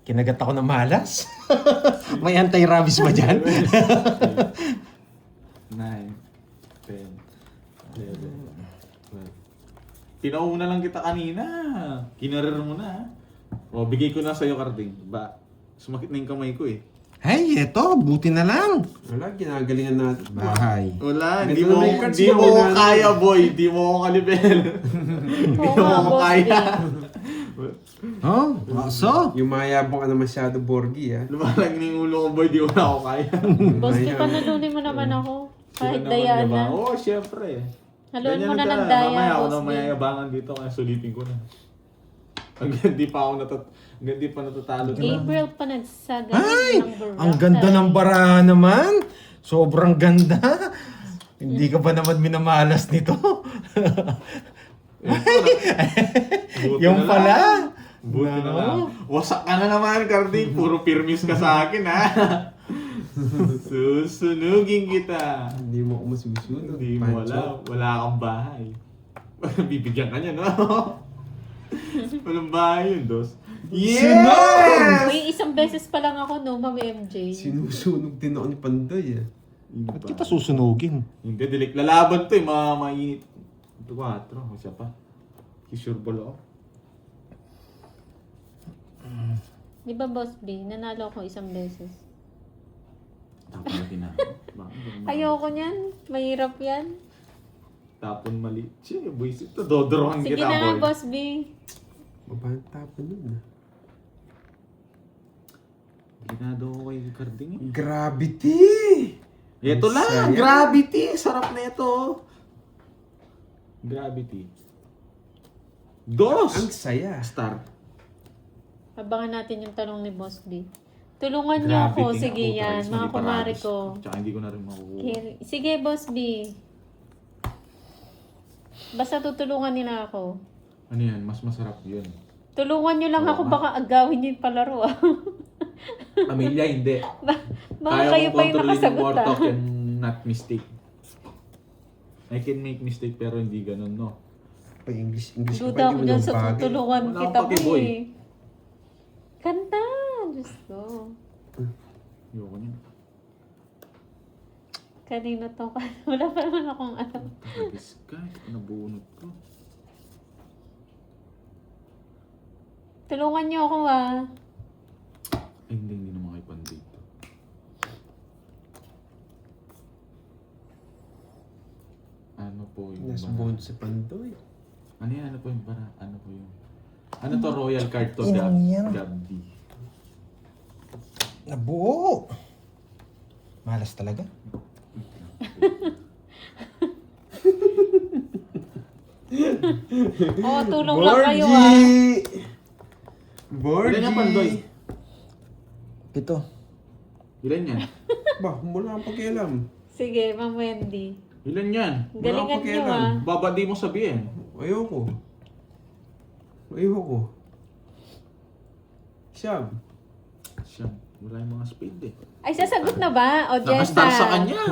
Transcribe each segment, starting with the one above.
Kinagat ako ng malas. May anti-rabies ba dyan? 9, 10, 11, 12. Pinauna lang kita kanina. Kinarir mo na. O, bigay ko na sa'yo, Carding. Ba, sumakit na yung kamay ko eh. Ay, eto, buti na lang. Wala, ginagalingan natin. Bahay. Wala, Ganito di na mo, may cards di na mo wala na. kaya, boy. Di mo ako kalibel. Di Oo mo nga, ako Boss kaya. Oh, so? Yung mayabang ka na masyado, Borgie, ha? Lumalang yung ulo ko, boy. Di mo na ako kaya. Boss, di Ayaw. panalunin mo naman ako. Kahit Sino naman, dayaan diba? na. Oo, syempre. Haluan Ganyan mo na na ng talaga. daya, Mamaya ako Boss na B. mayayabangan dito, kaya sulitin ko na. Hanggang di pa ako hanggang di pa natatalo. Gabriel pa nagsagamit Ay, ng barangay. ang ganda ng barahan naman. Sobrang ganda. Hindi ka ba naman minamalas nito? Buti Yung na pala. lang. Buti na No. lang. Wasak ka na naman, Carding. Puro pirmis ka sa akin, ha? Susunugin kita. Hindi mo ako masusunod. Hindi mo wala. Wala kang bahay. Bibigyan ka niya, no? Walang bahay yun, Dos. Yes! Uy, isang beses pa lang ako, no, Ma'am MJ. Sinusunog din ako ni Pandoy, ah. Ba't kita susunugin? Hindi, dilik. Lalaban to eh. Mainit. Ito 4. Isa pa. Kisurbol ako. Di ba, Boss B, nanalo ako isang beses. Tapon na tinapon. Bakit? Ayoko niyan. Mahirap yan. Tapon mali. Che, boys, ito. Dodorohan Sige kita, na nga, boy. Boss B. Mabahang tapon nun, ah. Ginado ko kay Carding eh. Gravity! Ito lang, Saya. Gravity. Sarap na ito. Gravity. Dos! Ang saya. Star. Abangan natin yung tanong ni Boss B. Tulungan niyo ako. Gravity Sige nga, yan, puta, mga mali kumari parabis. ko. Tsaka hindi ko na rin makukuha. Sige, Boss B. Basta tutulungan nila ako. Ano yan? Mas masarap yun. Tulungan niyo lang Oo ako, nga. baka agawin niyo yung palaro ah. Amelia, hindi. Baka kayo pa yung nakasagot more ah. talk and not mistake. I can make mistake pero hindi ganun, no? Pa English ka Duda ako pa, dyan hindi mo sa lang bagay. tutulungan Wala kita akong pake, mo boy. eh. Kanta! Diyos ko. Ayoko niya. Kanino to? Wala pa naman akong alam. Takagis ka. Ito pa nabunot ko. Tulungan niyo ako ah. Ay, hindi naman kayo pandito. Ano po yung Nasa bara? bond si Pandoy. Ano yan? Ano po yung bara? Ano po yung... Ano to? Royal card to, Inang yan. Gabby. Nabuo. Malas talaga. Oh, tulong lang kayo ah. Borgie! Ilan yung pandoy? 7. Ilan yan? Bah, wala kang pakialam. Sige, Ma'am Wendy. Ilan yan? Galingan niyo pakialam. ah. Baba di mo sabihin. Ayoko. Ayoko. Siyam. Siyam. Wala yung mga speed eh. Ay, sasagot na ba? O, Nakastar sa Jessa. kanya.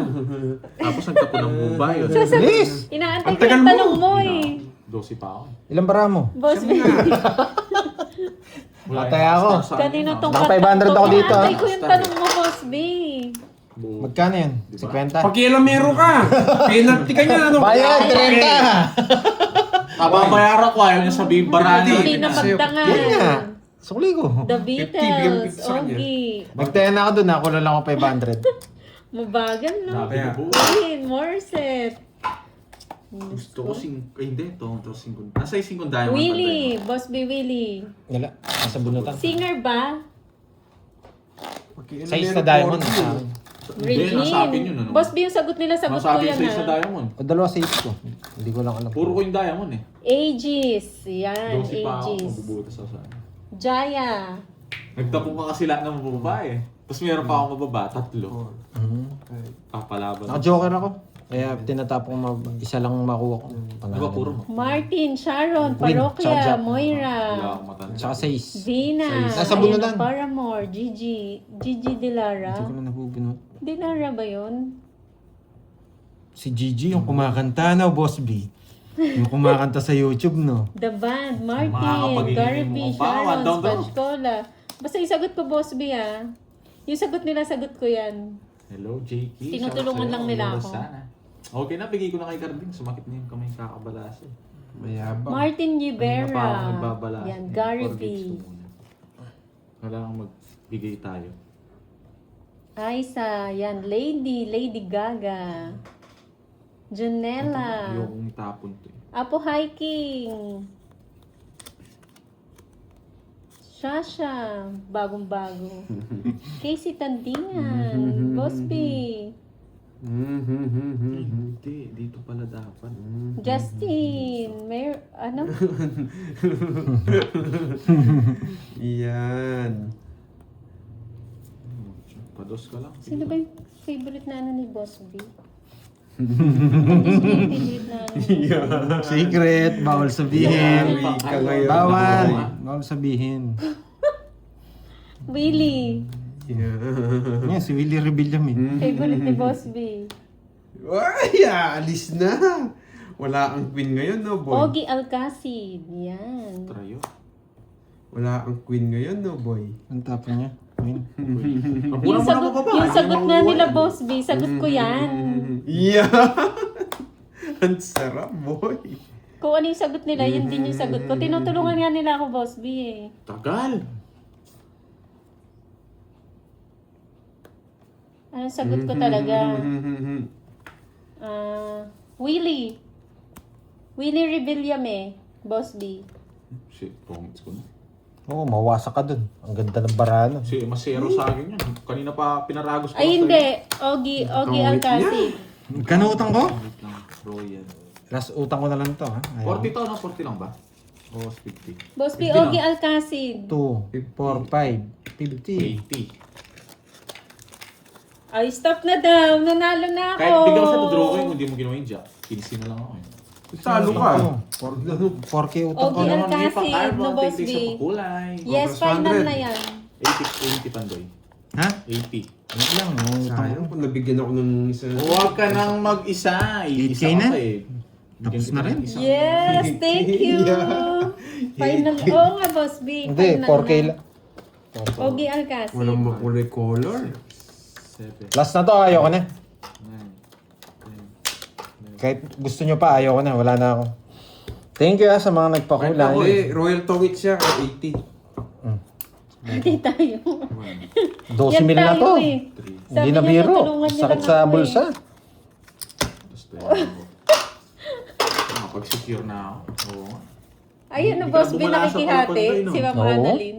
Tapos nagtapo ng Mumbai. Yun. Bilis! Inaantay Ang ko tagal yung mo. tanong mo eh. 12 pa ako. Ilang bara mo? Boss B. Wala Atay yung ako. nakastar sa Kanino akin, tong Naka 500 ako dito, ah. Inaantay ko yung tanong mo, Boss B. Buo. Magkano yan? Diba? 50? Pakialamero ka! Penalty ka niya, ano? Bayad, 30! Kababayaran ko, ayaw niya sabihin barani. Hindi na Sa'yo. magdangan. Yan nga. Sukli ko. The 50, bigyan Beatles, 50 sa kanya. Ogie. Magtaya na ako dun ha. Kulang lang ako 500. Mabagal, no? Sabi ko, buo. Queen, Morset. Gusto ko hindi, ito 50. Nasa yung 5 diamond. Willie, Boss B. Willie. Wala. Nasa bunutan. Singer ba? Pakialamero, 6 na diamond. Borgie. Hindi, nasa akin yun. Ano? Boss B, yung sagot nila, sagot ko Masabi yan sa isa ah. diamond. O dalawa sa 8 ko. Hindi ko lang alam. Puro ko yung diamond eh. Aegis. Yan, 12 pa ako, Aegis. mabubutas ako sa ano. Jaya. Nagtapong ka kasi lahat ng mababae. Tapos meron pa akong mababa, 3. Mhm. Okay. Papalaban. Naka-joker ako. Kaya tinatapong isa lang makuha ko. Diba puro mo? Martin, Sharon, Win, Parokya, Jack. Wala Moira. akong matanda. Tsaka 6. Dina. Nasa bunutan. Paramore, Gigi. Gigi Dilara. Hindi ko na nabubunot. Dilara ba yun? Si Gigi yung kumakanta na, Boss B. Yung kumakanta sa YouTube, no? The Band, Mga Martin, kapag-iingin Garby, mo pa, Sharon, down. Spatchcola, Basta isagot ko, Boss B, ah. Yung sagot nila, sagot ko yan. Hello, JK. Tinutulungan lang nila ako. Sana. Okay na, bigay ko na kay Carding. Sumakit na yung kamay kakabalas eh. Mayabang. Martin Kanina pa ako Rivera. nagbabalas. Yan, Gary V. Kailangan magbigay tayo. Aisa, yan, Lady Gaga. Junella. Yung tapon to eh. Apo Hiking. Shasha, bagong-bago. Casey Tandingan. Boss B. Hindi, dito pala dapat. Justin. Ano? Yan. Pados ka lang. Sino ba yung favorite na ano ni Boss B? Favorite na ano. Secret, bawal sabihin. Ka ngayon. Bawal. Bawal sabihin. Willie. Yan, si Willie Rebellion eh. Favorite ni Boss B. Ay, alis na. Wala ang queen ngayon, no, boy? Ogie Alcacid. Yan. Trayo. Wala ang queen ngayon, no, boy? Ang tapon niya. Ayun. Yung sagot nga nila Boss B, sagot ko yan. Yeah. Ang sarap, boy. Kung ano yung sagot nila, yun din yung sagot ko. Tinutulungan nga nila ako, Boss B eh. Tagal. Anong sagot ko talaga? Willie. Willie Rebillame, Boss B. Shit, comments ko na. Oo, mawasak ka dun. Ang ganda ng barano. Kasi masero sa akin yan. Kanina pa pinaragos ko. Ay, hindi. Ogie Alcacid. Kano utang ko? Wait lang. Royal. Last utang ko na lang to, ha? 40 to, no? 40 lang ba? O 50? Boss B, 50 Ogie lang. Alcacid. 2, 4, 5, 50. 80. Ay, stop na daw. Nanalo na ako. Kahit bigyan ko sa draw ko yun, hindi mo ginawa yung jack. 15 na lang ako eh. Talo ka. 4K utang ko. Okay. Ano naman, Alcacid, may pang-carbon, no, Boss titig sa B? pakulay. Yes, Cobras final 100. na yan. 80 pandoy. Ha? 80. Wait lang, utang ko. Sayang kung nabigyan ako ng isa. Huwag ka nang mag-isa. 8K Isa na? ka eh. Tapos na rin. Yes, thank you. Final. Oo nga, Boss B. Hindi, Final 4K na. lang. Ogie Alcacid. Walang makulay color. 7, Last na to, ayoko na. 9, 10, 11. Kahit gusto nyo pa, ayoko na. Wala na ako. Thank you sa mga nagpakulay. Hindi, Royal Tongit siya. 80. Hindi tayo. 12 mil na to. eh. Hindi Sabi na niya, biro. tutulungan niya Sakit lang sa ako bulsa. Tapos tayo. Nakapag-secure na ako. Oo. Ayun na, Hindi Boss ka B, bumala sa nakikihati. palapag doon, Si no? Ma'am Oo. Annalyn.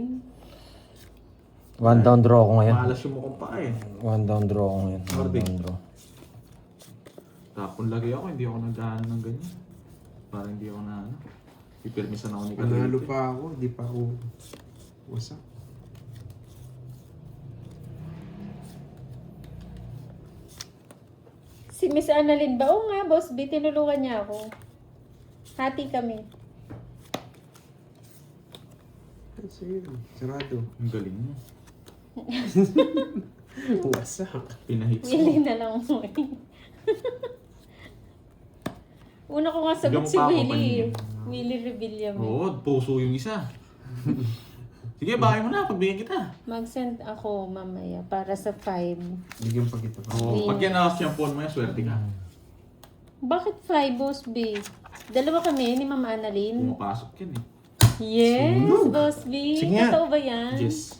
One down draw ko ngayon. Malas yung mukhang pa eh. One down draw ko ngayon. One Nordic. down draw. Tapon lagi ako, hindi ako nag-ano ng ganyan. Parang hindi ako na ano. Pipirmisan ako ni Panalo pa ako. Di pa ako wasak. Si Miss Annalyn ba? Oo nga, Boss B, tinulungan niya ako. Hati kami. Sige, sarado. Ang galing mo. Wasak. Pinahits Willie mo. na lang mo eh. Una ko nga sagot Bigyan mo si pa ako, Willie. paningin. Willie Rebillame. Oo, puso yung isa. Sige, bakit mo na, pagbigyan kita. Mag-send ako mamaya para sa 5. Bigyan pa kita pa. Oo, pag yan na-shampoo mo yan, swerte ka. Bakit 5, Boss B? Dalawa kami ni Mama Annalyn. Pumapasok yan eh. Yes, Boss B. Sige nga. Totoo ba yan? Yes.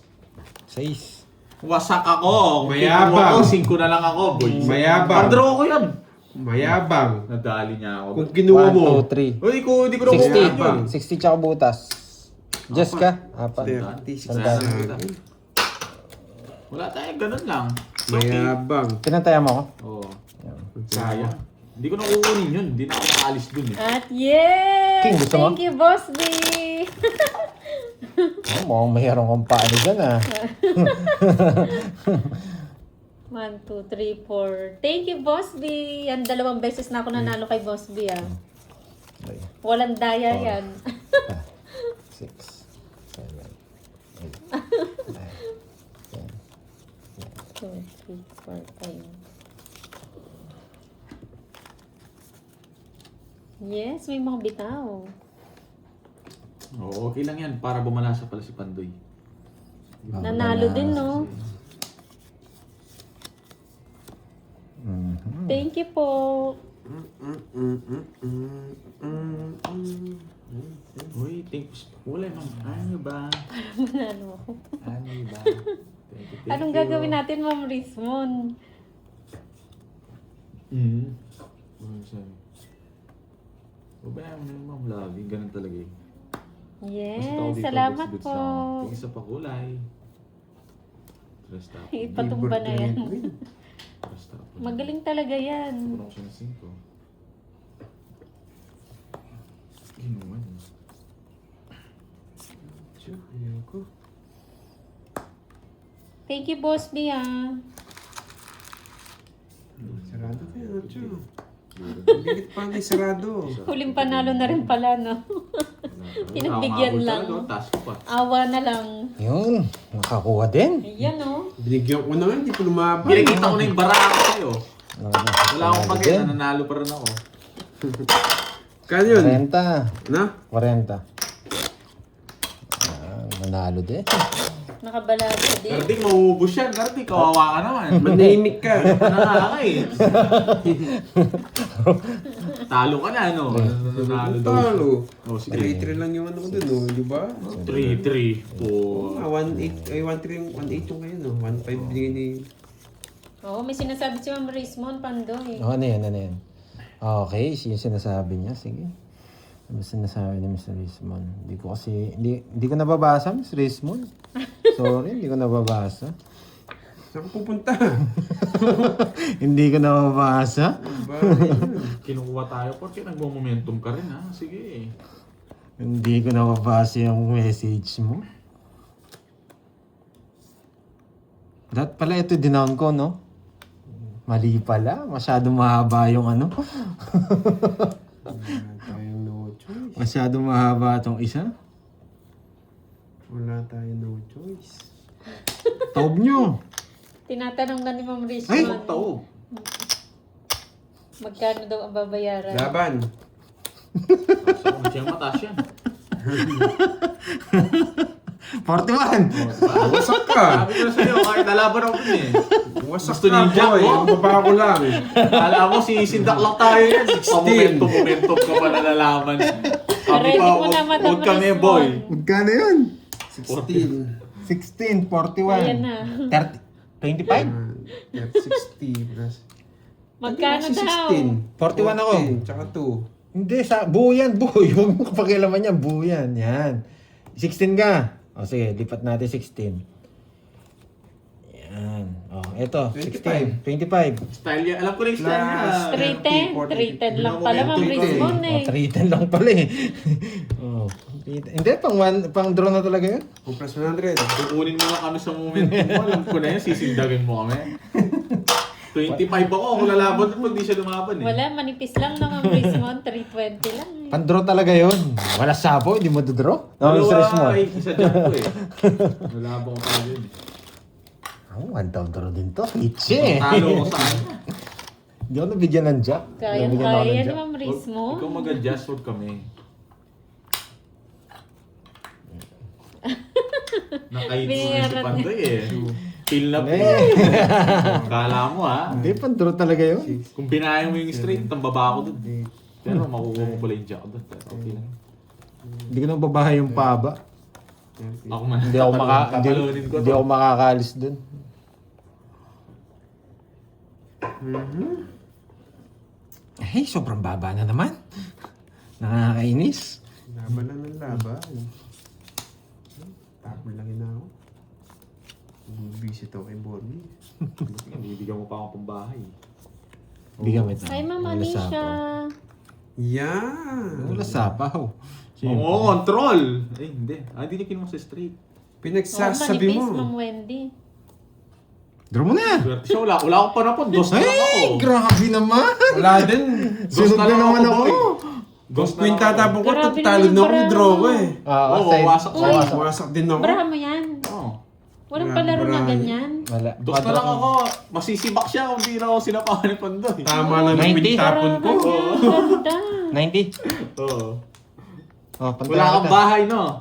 6. Wasak ako. Kung Mayabang. kinuha ko, 5 na lang ako, boy. Mayabang. Pandraw ko yan. Mayabang. Nadali niya ako. Kung kinuha 1, mo. 2, 3. Uy, hindi ko na kukuha 60. yun. 60 tsaka butas. Jess ka? Apat. 36 Tandaan. sa akin. Wala tayo, ganun lang. Mayabang. Pinantaya mo ako? Oo. Sayang. Hindi ko na kukunin yun. Hindi na ako nakaalis dun eh. At yes! King, gusto mo? Thank you, Boss B! Oh, mukhang mayroong kang paano dyan ah. 1, 2, 3, 4. Thank you, Boss B. Yan, 2 beses na ako nanalo kay Boss B, ah. Walang daya yan. 6, 7, 8, 2, 3, 4, 5. Yes, may mga bitaw. Oo, okay lang yan. Para bumalasa pala si Pandoy. Nanalo din, no? Thank you po. Uy, thanks. Wala ma'am. Ano ba? Manalo ako. Ano ba? Thank Anong you. gagawin natin, Ma'am Rismon? Ano sabi? Babayaan mo na ma'am, lagi. Ganun talaga eh. Basta ako Yes, dito, salamat goods po. lang. Tingin sa pakulay. Resta. Ipatumba na yan. Resta. Magaling talaga yan. Parang siya ng 5. Ginawa niya. Ayoko. Thank you, Boss B, ah. Sarado kayo, Nacho. Bilit pa na sarado. Huling panalo na rin pala, no? Pinagbigyan lang. Taas ko pa. Awa na lang. Yun, nakakuha din. Ayan, no? Binigyan ko na nga, hindi ko lumaban. Ginagita ko na yung bara ko sa'yo. Wala akong Nakakuha pagyan, din. nananalo pa rin ako. Kano yun? 40. Na? 40. Manalo din. Nakabalado din. Kardik, mauubos yan. Kardik, kawawa ka naman. Manahimik ka. Nanaka eh. Talo ka na, ano? Nanalo daw. Talo. Oh, sige. 3-3 lang yung ano ko dun, oh, di ba? 3-3. Oh. 1-8, ay 1-3, 1-8 yung kayo, no? 1-5 binigay ni... Oo, may sinasabi si Ma'am Rismon, Pandoy. Oh, ano yan, ano yan? Okay, yung sinasabi niya. Sige. Ano sinasabi ni Mr. Rismon? Hindi ko kasi, hindi ko nababasa, Mr. Rismon. Sorry, hindi ko nababasa. Saan ka pupunta? Hindi ko nababasa. Diba? Kinukuha tayo porque nagmo-momentum ka rin, ha? Sige. Hindi ko nababasa yung message mo. Dapat pala ito dinown ko, no? Mali pala. Masyado mahaba yung ano. Wala tayong no choice. Masyado mahaba itong isa. Wala tayong no choice. Taob nyo. Tinatanong na ni Ma'am Ay! Rismon, Taob. magkano daw ang babayaran. Laban. Sa kung siyang mataas yan. 41! Wasak ka. Sabi ko na sa'yo, kahit nalaban ako dun eh. Wasak Gusto ka, ni Jack, boy. oh. Ang baba ko lang. Alam mo, sisindak lang tayo yan. Momentum ka pa nalalaman. Kami Ready pa, mo na, Madam huwag kami, Rismon. boy. Magkano yun? 16. 16, 41. Ayan na. 30, 25? 60 plus. Magkano Kasi daw? 16. 41 ako. 14, tsaka 2. Hindi, buo yan, buo. Huwag mo kapakialaman yan, buo yan. Yan. 16 ka. O sige, lipat natin 16. Yan. O, eto, 16. 25. Style yan. Alam ko na yung style niya. Plus 310. 310 lang pala, Ma'am Rismon, O, eh. 310 lang pala eh. O, hindi, pang draw na talaga yun. Kung plus 100. Kukunin mo na kami sa momentum mo. Alam ko na yan, sisindagan mo kami. 25 ako, kung lalaban pag di siya lumaban eh. Wala, manipis lang na Ma'am Rismon. 320 lang, eh. Pang-draw talaga yun. Wala sapo, hindi mo dodraw. No, stress mo. Ay, isa dyan ko eh. Nalaban ko pa yun eh. Oh, one down draw din to. Itche eh. Talo ko sa kanya. Hindi ako nabigyan ng jack. Nabigyan ako ng Kaya ni jack. Ma'am Rismon. Ikaw mag-adjust, huwag kami. Nakaito na si Binayaran Pandoy eh. Feel na feel. Kala mo ha. Hindi, pang-draw talaga yun. Kung binayang mo yung straight, tambaba ko dun. Pero makukuha mo pala yung jack dun. Pero okay lang. Hindi ko nang babahay yung paba. Ako man. Hindi ako Tatalunin ko hindi to. ako makakalis dun. Ay, sobrang baba na naman. Nakakainis. Laban lang ng laban. Tapon lang yun ako. Visit ako kay Bonnie. Bibigyan mo pa ako pang bahay. Bigyan mo ito. Hi, Ma'am Wala Anisha. sapaw. Yan! Wala sapaw. Oo, control! Eh, hindi. Hindi na kinuha sa straight. Pinagsasabi manipis, mo. Ma'am Wendy. Draw mo na. Swerte siya, wala akong panapon. Dos na lang ako. Ay, grabe naman. Wala din. Sunod na naman ako. boy. Dos Dos ko yung tatapon ko, Grabe talo naman, na ako, parang- draw ko eh. Oo, side. wasak Uy. siya. Wasak din ako. Barahan mo yan. Oo. Walang Grabe, palaro na barahan. ganyan. Wala. Dos na lang ako. Masisibak siya kung di na ako sinapahan ni Pandoy. Tama lang yung 90. pinitapon ko. Ganda. 90. Oo. Oh, Wala kang bahay, no?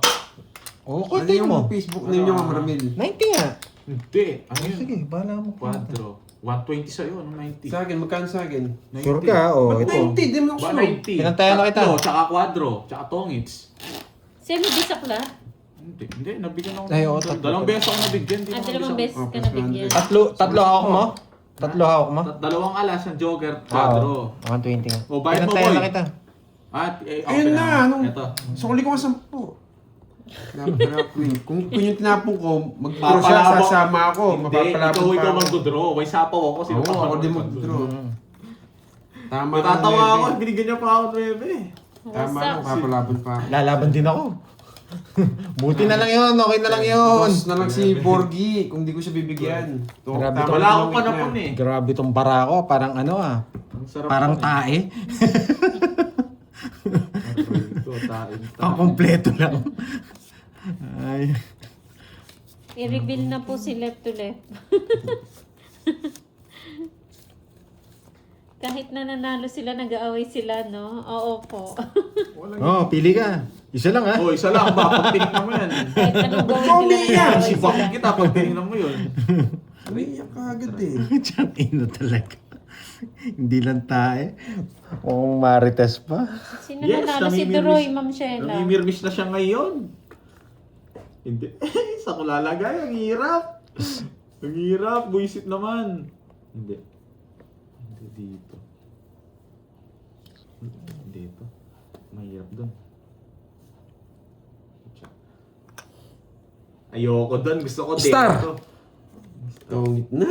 Oo, Ano konti yung mo. Facebook ninyo, Ma'am Ramil? 90 nga. Hindi. Ano Oh, yun? sige, bahala mo. Quadro. 120 sa'yo, ano 90? Sa akin, magkano sa akin? 90. Sure ka? O, Ba't ito. 90? Di mo ako Ba, sunod. 90. Pinantayan na kita. Tatlo, tsaka quadro, tsaka tongits. Semi-bisakla? Hindi, nabigyan ako. Ay, oo, tatlo. Dalawang beses ako nabigyan. Di naman Dalawang isang- beses Oh, ka plus nabigyan. 100. Tatlo hawak mo? Tatlo hawak mo? Dalawang alas ng Joker, quadro. Oo, 120 nga. O, bayad mo, Pinantayan boy. na kita. At, Ayun na, ano? Ito. Sukuli ko nga 10. Napala Queen. Kung yun yung tinapong ko, mag-draw siya, Papalabok. sasama ako. Hindi, Mapapalabot ikaw pa ako. mag-draw. May sapaw ako. Sino Oo, pa ako din mag-draw. Tama lang, Natatawa Bebe. ako. Binigyan niya pa ako 9. Tama Wasak. lang, papalabot pa ako. Lalaban din ako. Buti na lang yun, okay na lang yun. Boss na lang si Borgie, kung di ko siya bibigyan. To, Grabe tama to. Wala lang akong yung panapon na. eh. Grabe tong bara ko, parang ano ah. Ang sarap Parang nun eh. tae. Ito, tain. Pang-kompleto lang. Ay. I-reveal na po si left to left. Kahit na nanalo sila, nag-aaway sila, no? Oo po. Oh, pili ka. Isa lang ah. Oh, isa lang ba? Pag tinignan mo yan. Kahit anong gawin Ikaw, nila, Mia! nag-aaway Si sila. Bakit kita pag tinignan mo yun. Umiiyak ka agad eh. Tiyang ino talaga. Hindi lang tae. Oo, marites pa. Sino nanalo? Si Duroy, Ma'am Shela. Namimirmis na siya ngayon. Hindi. Sa ko lalagay. Ang hirap. Ang hirap. Buisit naman. Hindi. Hindi dito. Dito. Mahirap dun. Ayoko dun. Gusto ko dito. Star! Tongit na.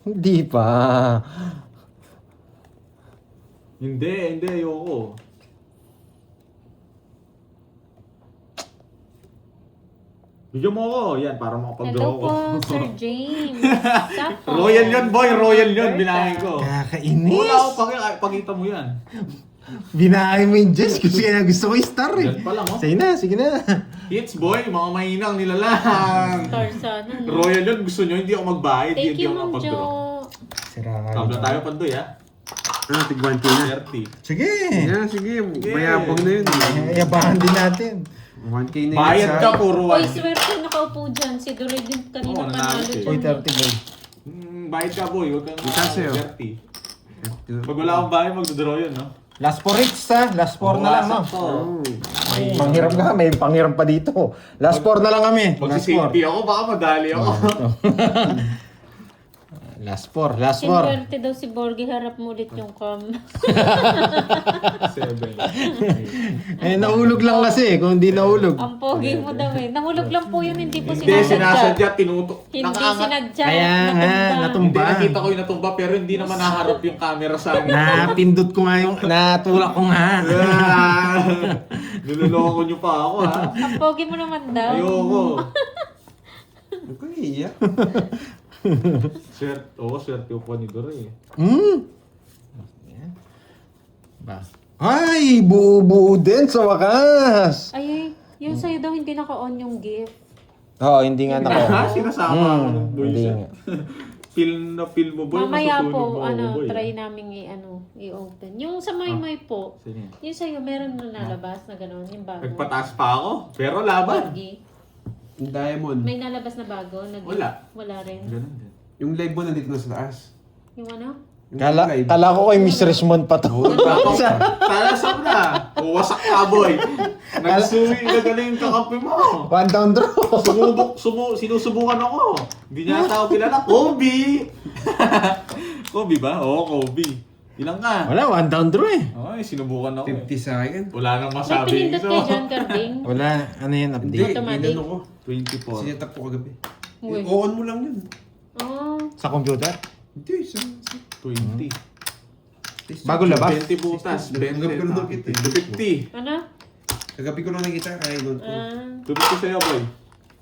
Hindi pa. Hindi. Ayoko. Bigyan mo ako. Yan, para makapag-draw Hello ko. po, Sir James. Sapo. Royal yun, boy. Royal yun. Bilangin ko. Kakainis. Wala ako. Pakita mo yan. Binahay mo yung Jess kasi yan ang gusto ko yung star eh. Yan pa lang, oh. Sige na, sige na. Hits, boy. Mga mahinang nila lang. Star sana. no? Royal yun. Gusto nyo, hindi ako magbayad. Thank Hindi you, ako Ma'am Jo. makapag-draw. Sira Tabla tayo, Pandoy, ha? Ano, tigwanti na. 30. Sige. Yeah, sige, mayabang na yun. Yabahan din natin. 1K na yun Bayad sa- ka, puro Uy, 1. swerte nakaupo dyan. Si Duroy din kanina Oo, panalo nanalo siya. Uy, dyan. 30 boy. Bayad ka, boy. Huwag kang Itaas sa'yo. 30. Pag wala akong bayad, magdodraw yun, no? Last 4 hits ha. Last 4 na lang no. Wasak to. Oh. Manghiram ka, may panghiram pa dito. Last 4 na lang kami. Last 4. Magsisilpi ako, baka madali ako. Last 4, last 4. Sinwerte daw si Borgie, harap mo ulit yung cam. 7. Eh, nahulog lang kasi. Kung hindi nahulog. Ang pogi mo daw eh. Nahulog lang po yun, hindi po Hindi, sinasadya. sinasadya, tinutok. Hindi Nakaangat. sinadya. Kaya nga, Hindi, natumba. nakita ko yung natumba, pero hindi naman naharap yung camera sa akin. Napindot ko nga yung, natulak ko nga. Niloloko nyo pa ako, ha? Ang pogi mo naman daw. Ayoko. Huwag ko iiyak. Swerte ko pa ni Dore. Ba? Ay, buo-buo din sa wakas. Ay, yung sa'yo daw hindi naka-on yung gift. Oo, hindi nga nako. Sinasama ako ng boy hindi siya. nga. Feel mo boy, Mamaya masusunog po, mo ako, boy. try namin i-open. Yung sa Maymay po, Sino yan? yung sa'yo meron na nalabas na gano'n, yung bago. Nagpataas pa ako, pero laban. Borgie. Yung Diamond. May nalabas na bago? Wala. Wala rin. Ganun din. Yung live mo nandito na sa taas. Yung ano? Yung live. Kala ko kay Miss Richmond pa to. Talasap na. Wasak ka, boy. Nagsuwi na galing yung kakampi mo. One down draw. Sinusubukan ako. Hindi niya tao kilala. Kobe! Kobe ba? Oo, Kobe. Ilang ka? Wala, one down draw eh. Ay, sinubukan ako. 50 sa akin. Wala nang May masabi. pinindot kay John Carding. Wala, ano yan, Hindi, update. Automatic. inano ko. 24. Sinetap ko kagabi. Uy. On mo lang yun. Oh, Sa computer? Hindi, sa... 20. Bago labas? 20 butas. 20. Kagabi ko lang nakita eh. 250. ano? Kagabi ko lang nakita kaya doon ko. 250 sa'yo, boy.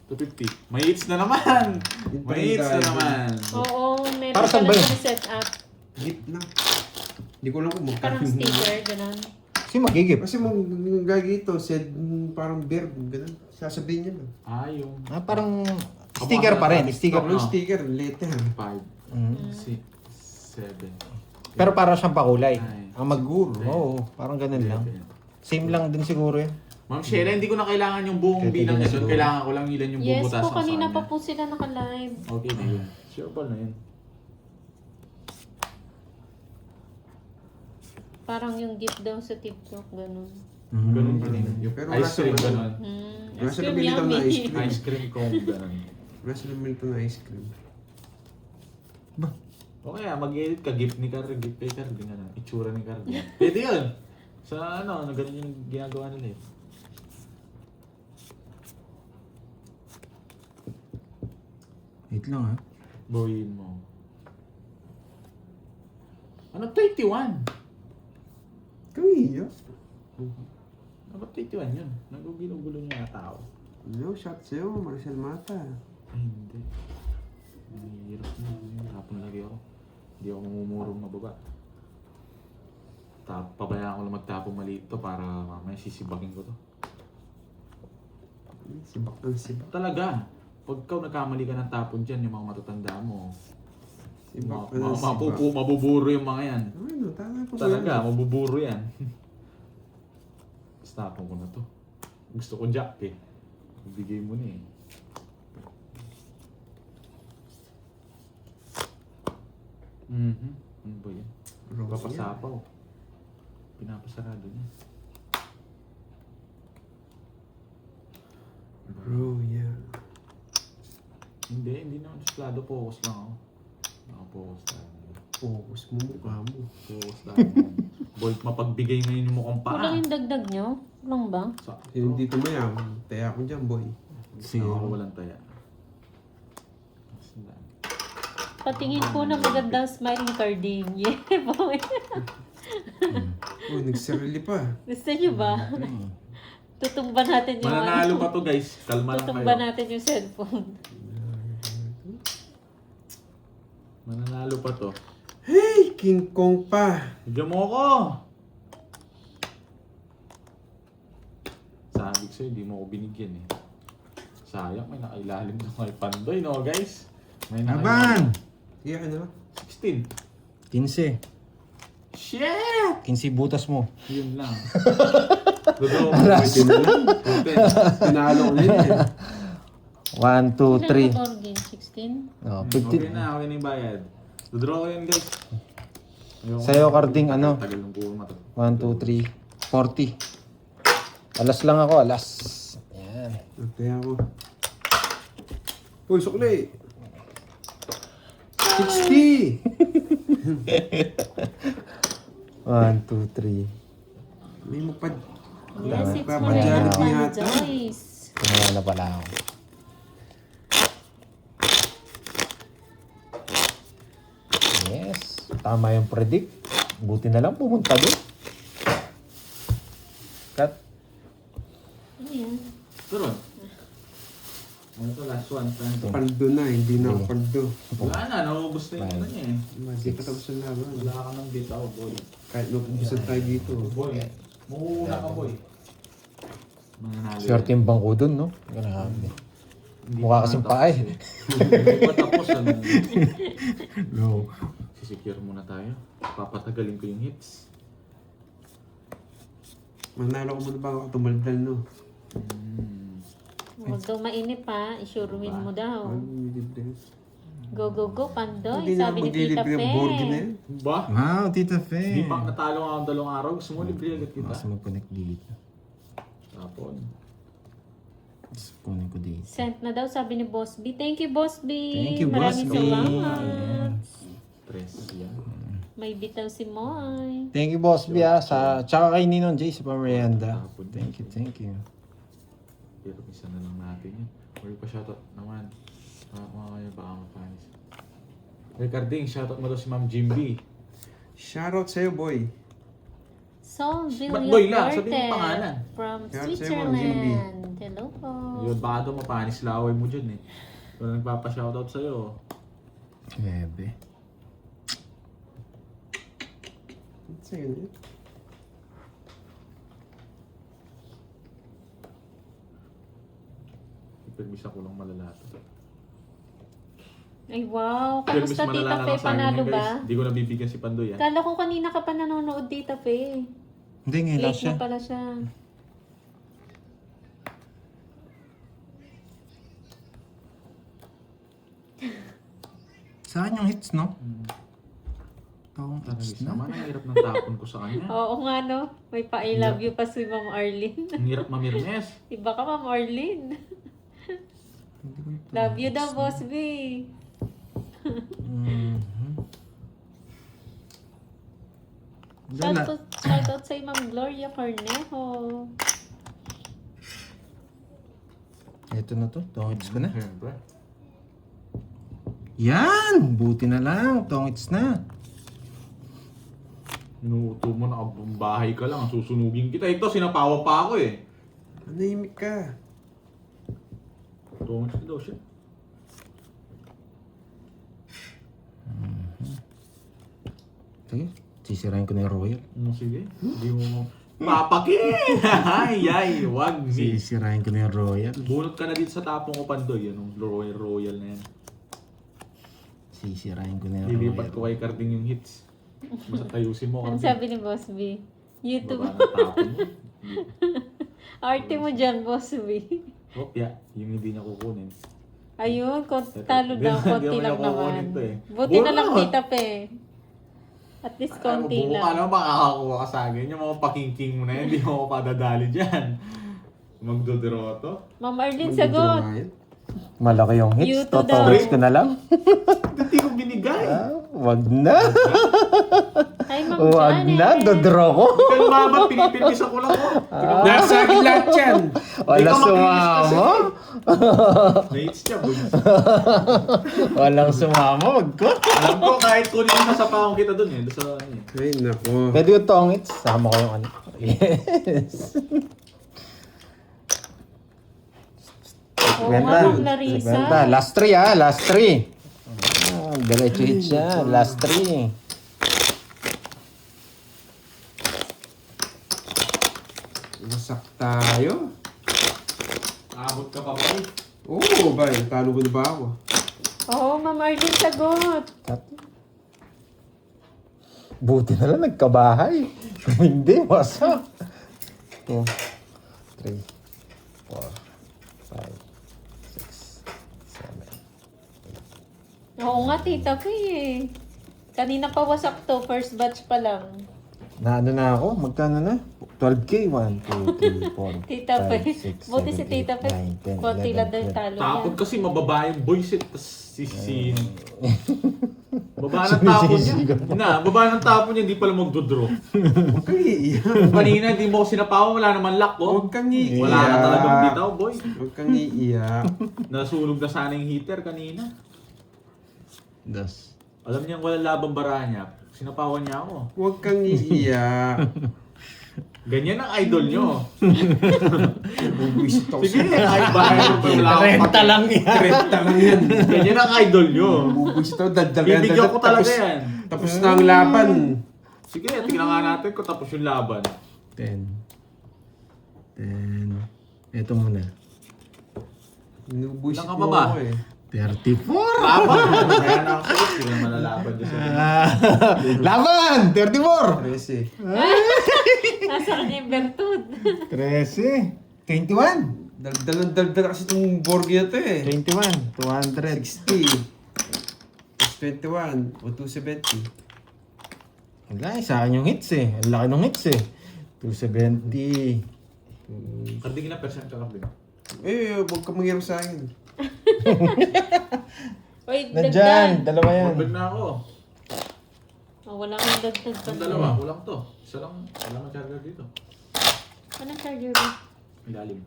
250. May hits na naman. Yung May hits na tayo. naman. Oo, meron Para saan ba yun? set up. Gift lang. Hindi ko lang kung Parang magkano. sticker, gano'n. Kasi magigip. Kasi mong gagito, said parang bear, ganun. Sasabihin niya lang. Yung Ah, parang sticker pa rin. Sticker. Yung sticker, later. 5, Mm. 6, 7, Pero para siyang pakulay. Ay. Ang maguro. Oo, parang ganun lang. Same lang din siguro yun. Ma'am Sheila, hindi ko na kailangan yung buong bilang na doon. Kailangan ko lang ilan yung Yes bubutasan po, ko sa kanina kanya. pa po sila naka-live. Okay na yun. Sure ball na yun. Parang yung gift daw sa TikTok, ganun. Ganun din yun. Yung Pero ice cream, wala ganun. Wala Ice silang cream binitaw na yummy. ice cream. Ice cream cone, ganun. Wala silang milito na ice cream. O kaya mag-edit ka, gift ni Cardi, gift kay Cardi, ganun. Itsura ni Cardi. Pwede yun. Sa ano, ganun yung ginagawa nila eh. Wait lang ha. Bawiin mo. Ano, 21? Kamiya. Ano ba 21 yun? Nagugulo-gulo niya na tao. No, shot sa'yo, Marcel Mata. Ay, hindi. Mahirap na. Hapon lagi ako. Hindi ako mamumurong mababa. Pabayaan ko lang magtapong maliit to para mamaya sisibagin ko to. Sibak ng sibak. Talaga. Pag ikaw nagkamali ka ng tapon dyan, yung mga matatanda mo, Sibak ng sibak. mabuburo yung mga yan. Ano, tama po ba Talaga, yan? mabuburo yan. Tapos tapon ko na to. Gusto ko jack eh. Ibigay mo na eh. Ano ba yan? Royal. Papasapaw. Pinapasarado niya. Royal. Hindi naman suplado. Focus lang ako. Naka-focus lang. Focus mo mukha mo. Focus lang. Boy, mapagbigay ngayon yung mukhang paa. Kulang yung dagdag nyo? Kulang ba? Sakto. Yung dito mayam, taya ko dyan, boy. Ako walang taya. Mas lang. Patingin po na magandang smiling carding. Yeah, boy. Oh, nagsarili pa. Gusto nyo ba? Tutumba natin yung Mananalo pa to guys. Kalma lang Tutumba kayo. natin yung cellphone. Mananalo pa to. Hey, King Kong pa. Bigyan mo ako! Sabi ko sa'yo, hindi mo ako binigyan eh. Sayang, may nakailalim na kay Pandoy, no guys? May Laban! Iya ka na. 16. 15. Shit! 15 butas mo. Yun lang. Dodo. Tinalo ko na yun eh. 1, 2, 3. Ilan ba game? 16? Oh, Okay 50. na yung bayad. Dodraw ko yun guys. Ayoko. Sa'yo, Carding, ano? Tagal ng buo mata. 1, 2, 3. 40. Alas lang ako, alas. Yan. Taya ko. Uy, sukli. 60! 1, 2, 3. May magpad. Yes, it's Papa Morena Jollibee yata. Panjoyce. Kaya na pala ako. Yes. Tama yung predict. Buti na lang pumunta doon. Cut. Ano yan? Pero, ano to last one? Saan to? Paldo na, hindi na ako paldo. Wala na, naubos na yung ano niya eh. Hindi pa tapos ang laban. Wala ka nang bitaw, boy. Kahit naubusan tayo dito. Boy, muna ka, boy. Mananalo. Swerte yung bangko doon, no? Grabe. Hindi Mukha pa kasing natapos paa eh. Hindi pa tapos. Ano? Go. Sisecure muna tayo. Papatagalin ko yung hits. Manalo ko muna ba ako tumaldal, no? Huwag daw mainip ha. Isuruin mo daw. Ano libre? Go, go, go, Pandoy. Hindi na Sabi ni Tita maglilibre ang board game na Fe. yan. Ba? Wow, Tita Fe. Hindi pa natalo nga ang 2 araw. Gusto mo libre agad kita. Mas mag-connect dito. Tapon. Mas kunin ko dito. Sent na daw, sabi ni Boss B. Thank you, Boss B. Thank you, Boss Maraming B. salamat. Stress yan. May bitaw si Moy. Thank you, Boss B, sa tsaka kay Ninong Jay sa pamerienda. Tapon. Thank you. Pero isa na lang natin yan. Or pa shoutout naman. Mga baka mapanis. Ricarding, shoutout mo daw si Ma'am Jimby. Shoutout sa'yo, boy. Sol Ba't boy lang? Villaforte Sabihin yung pangalan. from Kaya sa'yo, Switzerland. Hello po. Yun, baka daw mapanis laway mo dyan eh. Kung nagpapa-shoutout sa'yo. Bebe. Sa'yo na yun. Ipagmisa ko lang malala to. Ay wow, Pero mas kamusta Tita malala na Fe? lang sa akin Panalo yan, ba? guys. Hindi ko nabibigyan si Pandoy ah. Kala ko kanina ka pa nanonood Tita Fe. Hindi, ngayon lang Late siya. na pala siya. Saan yung hits, no? Tong Talaga hits na. naman, ang hirap ng tapon ko sa kanya. Oo nga no. May pa I love you pa si Ma'am Arlene. Ang hirap mamirmes. Iba ka Ma'am Arlene. Love you daw, Boss B. Shoutout sa Ma'am Gloria Cornejo. Ito na to. Tong hits ko na. Siyempre. Yan! Buti na lang. Tong hits na. Inuuto mo na bahay ka lang, susunugin kita. Ito, sinapawa pa ako eh. Manahimik ka. Tungas ka daw siya. Sige. Sisirain ko na yung royal. Sige, hindi mo papakin! Ay, wag ni. Sisirain ko na yung royal. Bunot ka na dito sa tapong ko Pandoy, yung royal na yan. Sisirain ko na yung Lilipat royal. ko kay Carding yung hits. Basta tayusin mo Ano Carding. sabi ni Boss B? YouTube. Baba ng tapon mo. Arte mo dyan, Boss B. Kopya, yung hindi niya kukunin. Ayun, talo daw, konti Hindi lang naman niya kukunin naman. to eh. Buti na lang, Bunot! Tita Pe. At least konti Buka lang. na makakakuha ka sa akin. Yung mga pakingking mo na yan, hindi mo ako padadali dyan. Magdoderoto. Ma'am Arlene, sagot. Malaki yung hits. You too Totong daw. hits ko na lang. Hindi ko binigay. Wag na. Hi, Ma'am Wag Janet. na. Dodraw ko. Ikaw lumaban, pinipilpis ako lang ko. Nasa akin lahat yan. Walang Ikaw makinis kasi. sumama. Na-hits niya, boy. Walang sumama. Wag ko. Alam ko, kahit kunin mo sa paong kita dun eh. Doon sa ano eh. Ay, nako. Pwede yung tong hits. Sama ko yung ano. Yes. Oo nga, Ma'am Larissa. 50. Last 3 ah. Last 3. Diretso hit siya. Last 3. Wasak tayo. Abot ka pa, boy. Oo, ba? Talo ko na ba ako? Oo, Ma'am Arlene, sagot. Buti na lang nagkabahay. Kung hindi, wasak. 2, 3, 4, 5, 6, 7. Oo nga, Tita Pe eh. Kanina pa wasak to, first batch pa lang. Naano na ako? Magkano na? 12K? 1, 2, 3, 4, Tita Pe. 5, 6, Buti si 7, Tita Pe. 8, 9, 10, Konti lang daw yung 11, 12. talo Tapon niya. kasi mababa yung boys eh. Tapos sisisin. Baba ng tapon niya. Na, baba ng tapon niya, hindi pala magdodraw. Huwag kang iiyak. Kanina, hindi mo ko sinapawa, wala naman luck ko. Huwag kang iiyak. Wala na talagang bitaw, boy. Huwag kang iiyak. Nasunog na sana yung heater kanina. Das. Alam niya wala labang bara niya. Sinapawan niya ako. Huwag kang iiyak. Ganyan ang idol nyo. Bubuisit ako Sige, sa... kahit bahay mo pa wala akong Renta lang yan. Renta lang yan. Ganyan ang idol nyo. Bubuisit ako, dagdagan. Bibigyan ko talaga yan. Tapos na ang laban. Sige, tingnan nga natin kung tapos yung laban. 10. Ito muna. Binubuisit Ilan ka mo pa ba? ako eh. 34. Laban! Kaya na ako sagot, hindi na malalaban dyan sa Laban! 34. 13. Nasa kanya yung bertud. 13. 21. Daldal kasi itong board na to eh. 21. 200. 60. Plus 21. O 270. Wala, sa akin yung hits eh. Ang laki ng hits eh. 270. Karding na percent ka karding. Huwag ka mangyari sa akin. Wait, Nandyan, dagdag. dalawa yan. Magbag na ako. Oh, wala kang dagdag pa. Ang dalawa, kulang to. Isa lang, wala mang charger dito. Anong charger ba? Ilalim.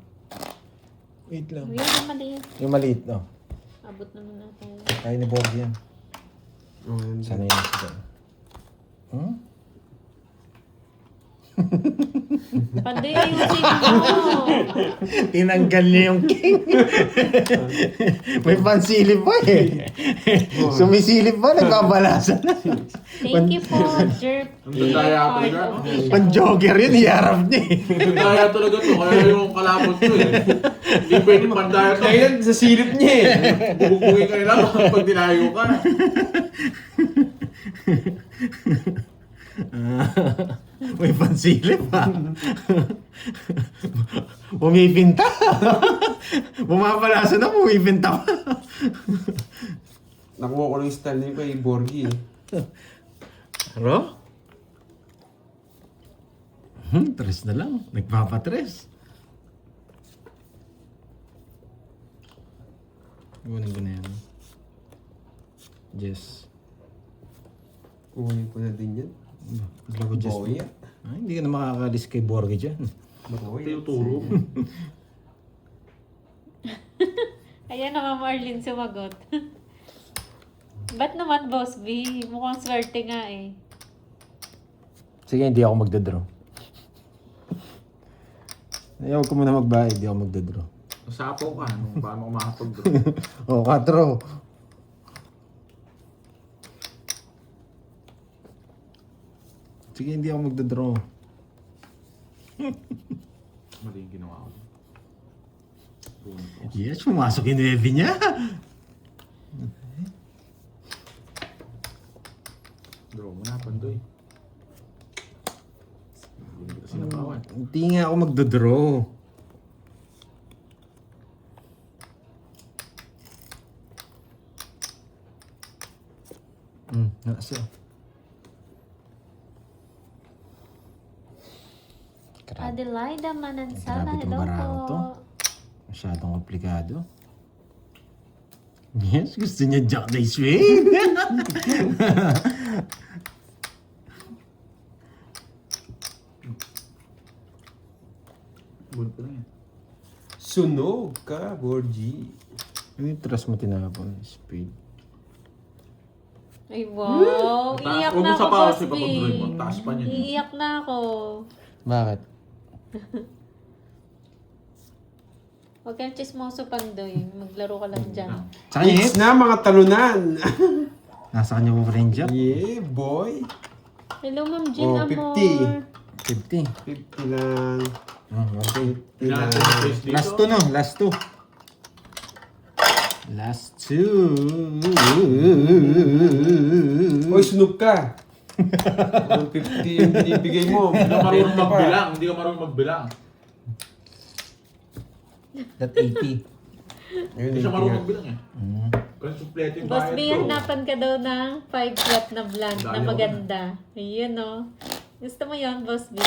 Wait lang. Yun ang maliit. Yung maliit, no? Abot naman natin. Kaya ni Borg yan. Oh, yan. Sana yun siya. Hmm? Panday, ayusin mo. Tinanggal niya yung king. May pansilip pa eh. Sumisilip pa, nagbabalasan na. Thank you po, Jerp. Ang dadaya ako talaga, no? Pan-jogger yun, iharap niya eh. Pandaya talaga to, kaya yung kalapot ko eh. Hindi pwede pandaya to. Kaya yan, sa silip niya eh. Bubugugin ka nila pag dinayo ka. May pansilip ha. Pumipinta. Bumapalasan na, pumipinta pa. Nakuha ko lang yung style niyo kay Borgie eh. Aro? Tres na lang. Nagpapatres. Kunin ko na yan. Yes. Kunin ko na din yan. Alam ko Jess. Boya. Ay, hindi ka na makakalis kay Borge dyan. Boya. Turo. Ayan naman, Marlene, sumagot. Ba't naman, Boss B? Mukhang swerte nga eh. Sige, hindi ako magdadraw. Ayaw ko muna magbayad, hindi ako magdadraw. Nasapaw ka, nung paano ko makapag-draw. Oh, 4. Sige, hindi ako magdadraw. Mali yung ginawa ko. Yes, pumasok yung 9 niya. Draw mo na, Pandoy. Hindi kita sinapawan. Hindi nga ako magdadraw. Nasa. Grabe. Adelaida Manansala, Grabe itong hello barang po. to. Masyadong komplikado. Yes, gusto niya Jack the Swing. Buwan pa lang yan. Sunog ka, Borgie. Ano yung trust mo tinapon? Speed. Ay, wow. Iiyak Huwag na mo ako, sa paus, Boss B. ipapag-draw mo. Taas pa niyan. Iiyak na ako. Bakit? Huwag kang chismoso, Pandoy. Maglaro ka lang dyan. Sa kanya Hits na mga talunan. Nasa kanya mo pa rin Jack? Yeah, boy. Hello, Ma'am Jean Oh, Amor. 50. 50. 50 lang. Okay. 50 lang. Natin yung face dito. Last 2 no? Last 2. Last 2. Hoy, sunog ka. 150 yung binibigay mo. Hindi ka marunong 30 pa. magbilang. Hindi ka marunong magbilang. That 80. Ayun, Hindi siya marunong magbilang eh. Mm. Kaya suplete yung Boss bayad B, ko. hanapan ka daw ng 5 flat na blonde na Dali ako maganda. Ayun, no? Gusto mo yon, Boss B?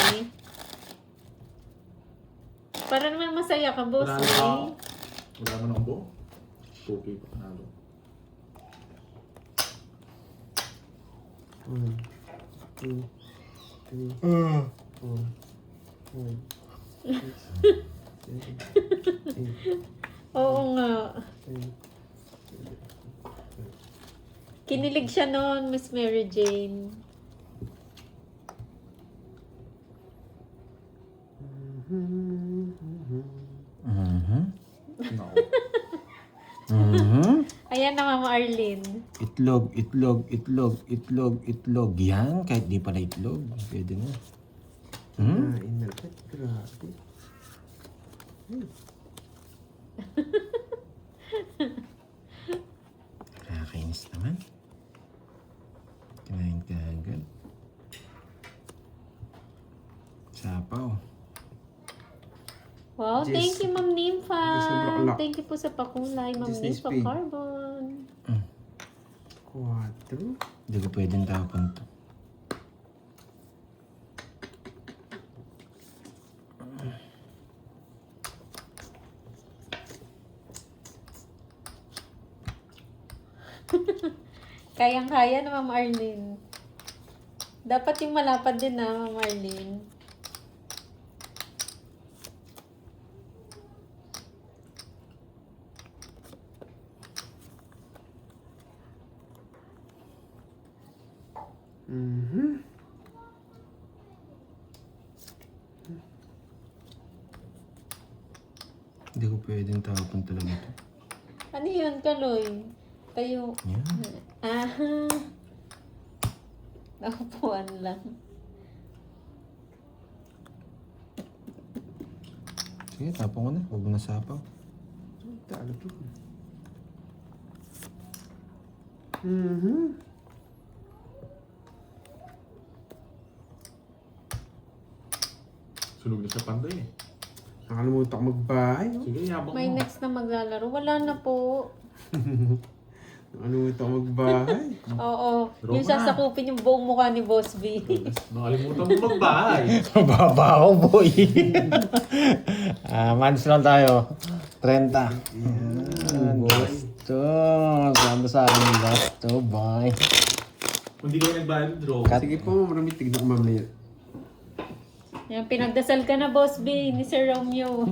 Para naman masaya ka, Boss Wala B. na ako. Wala naman akong buo. 2K pa panalo. Oo nga. Kinilig siya noon, Miss Mary Jane. Nako. Ayan na, Mama Arlene. Itlog, itlog, itlog, itlog, itlog. Yan, kahit di pala itlog. Pwede na. Kain na. Grabe. Nakakainis naman. Kinain ka agad. Sapaw. Wow, Just- thank you, Ma'am Nympha. just na bulaklak. Thank you po sa pakulay, Ma'am Just na Nympha speed. Carbon. 4. Hindi ko pwedeng tapon to. Kayang-kaya na, Ma'am Arlene. Dapat yung malapad din na, Ma'am Arlene. Hindi ko pwedeng tapon talaga to. Ano yun, Kaloy? Tayo. Yan. Aha. Nakupuan lang. Sige, tapon ko na. Huwag mo na sapaw. Talo to. Sunog na sa Pandoy eh. Nakalimutan ko magbahay. Oh. Sige, yabang May mo. next na maglalaro. Wala na po. Nakalimutan ko magbahay. Oo. Draw Yung mo na. sasakupin yung buong mukha ni Boss B. Nakalimutan mo magbahay. Mababa ako, boy. Months lang tayo. 30. Gusto. Sabi sa akin yung gusto, boy. Kung di kayo nagbayad, draw. Sige po, marami tignan ko mamaya. Yan, pinagdasal ka na, Boss B, ni Sir Romeo.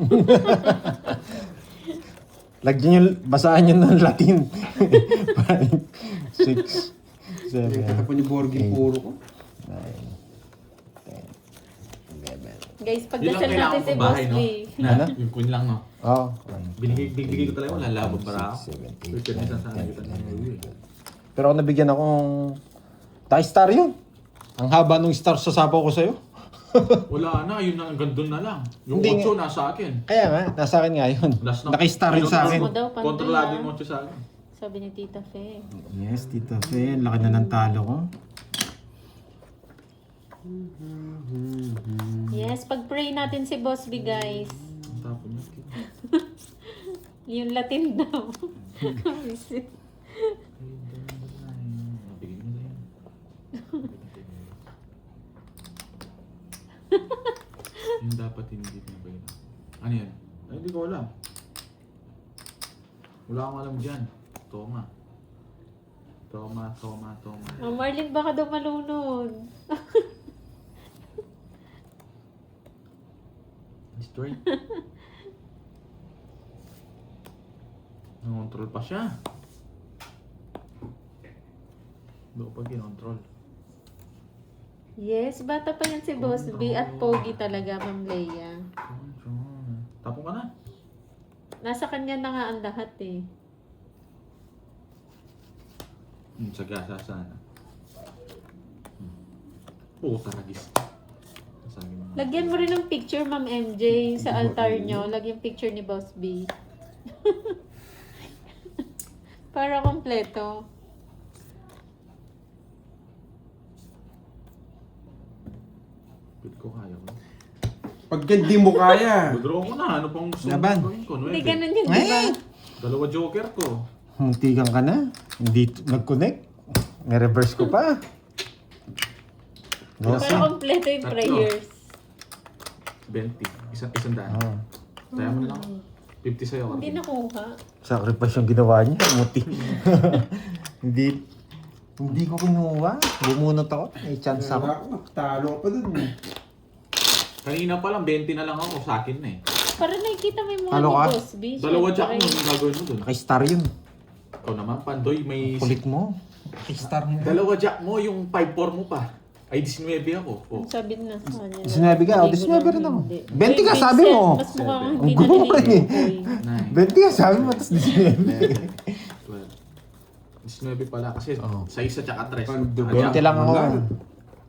Lagyan yung, basaan nyo ng Latin. 5, 6, 7, Katapon yung Borgin puro ko. 9, 10, 11. Guys, Yun lang pagdasal kailangan natin si kong Boss bahay, B. no? Na, Ano? yung queen lang, no? Oh, Bigay ko talaga, wala labang para ako. 7, 8, Pwede minsan sana kita ng uwi. Pero ako nabigyan akong star yun. Ang haba nung star sa sapaw ko sa'yo. Wala na, yun na, hanggang doon na lang. Yung Hindi 8 nasa akin. Kaya nga, nasa akin nga yun. Last na. Naka-star yun sa akin. Mo daw, pandoy, Kontrolado ah. yung 8 sa akin. Sabi ni Tita Fe. Yes, Tita Fe. Laki na ng talo ko. Yes, pag-pray natin si Boss B, guys. Ang tapon niya. Yung Latin daw. Nabigyan mo na yan. Yung dapat hindi pinabay na. Ano yan? Ay, hindi ko alam. Wala akong alam dyan. Toma. Oh, Marlene, baka daw malunod. Straight. Nangontrol pa siya. Doon pa kinontrol. Yes, bata pa yan si Boss B at pogi talaga, Ma'am Leia. Tapon ka na. Nasa kanya na nga ang lahat eh. Sa gasa sana. Puta ragis. Sabi mo. Lagyan mo rin ng picture, Ma'am MJ, sa altar nyo. Lagyan picture ni Boss B. Para kompleto. Pwede ko kaya ko. Pag hindi mo kaya. Draw ko na. Ano pang gusto Laban. mo gawin ko? Hindi 9. ganun yun, di ba? Dalawa joker ko. Muntikan ka na. Hindi nag-connect. May-reverse ko pa. Para kompleto yung Tatlo. prayers. 20. Isang daan. Oh. Kaya mo na lang. 50 sa'yo. Hindi nakuha. Sacrifice yung ginawa niya. Muti. Hindi ko kinuha. Bumunot ako. May chance ako. Talo ka pa dun. Kanina pa lang, 20 na lang ako sa akin na eh. Para nakikita mo yung mukha Halo ni ka? Boss B. Dalawa syempre. jack mo, yung gagawin mo dun. Naka-star yun. Ikaw naman, Pandoy, may... Kulit mo. Naka-star mo. Dalawa jack mo, yung 5-4 mo pa. Ay, 19 ako. Oh. Sabi na sa kanya. Sinabi ka, o, Hindi ko sinabi rin lang ako. hindi. 20 ka, Ay, sabi mo. Vincent, mas mukhang Ang hindi gulo na rin eh. nililigoy. 9, 20 ka, sabi mo, tapos 19. 19 pala kasi Oo. sa isa tsaka 3. Pando, 20 lang ako.